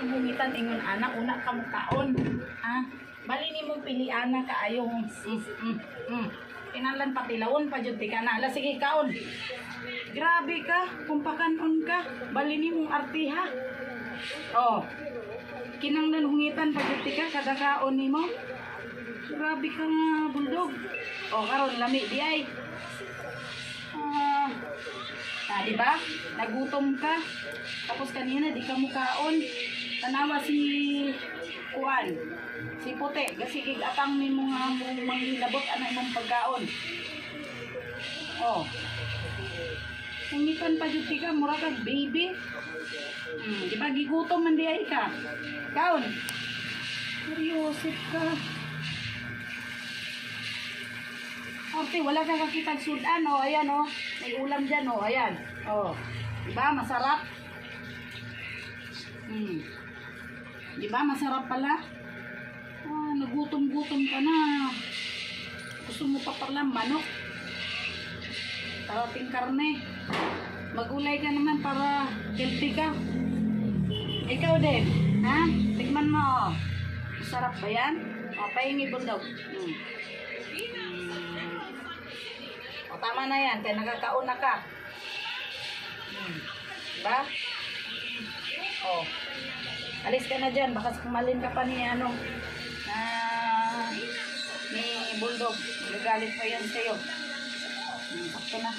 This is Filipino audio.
Bungitan ingon anak una ka mo kaon. Ha? Bali nimo pilian na kaayo. Kinahanglan patilawon pa jud ti kana. Ala sige kaon. Grabe ka, kung pakanon ka, bali nimong artiha. Oh. Kinahanglan hungitan pa jud ti ka kada kaon nimo. Grabe ka nga buldog. Oh karon lami di ay. Di ba? Nagutom ka. Tapos kanina di ka mukaon. Tanawa si Kuan. Si Puti. Kasi gigatang ni mga manghilabot ana imong pagkaon. Oh. Hungitan pa jud ka mura kag baby. Di ba gigutom man di ay ka. Kaon. Seryosit ka. Okay, wala ka kakitag sudan, oh, ayan, oh. May ulam dyan, oh, ayan. Oh, diba, masarap? Diba, masarap pala? Ah, nagutom-gutom ka na. Gusto mo pa pala manok? Tarating karne. Magulay ka naman para healthy ka. Ikaw din, ha? Tigman mo, oh. Masarap ba yan? Oh, pahingi bundog. Tama na yan, kaya nakakaon na ka. Diba? Oh. Alis ka na dyan, baka kumalin ka pa ni ano, ni Bulldog. Nagagalit pa yan sa'yo. Sakto na.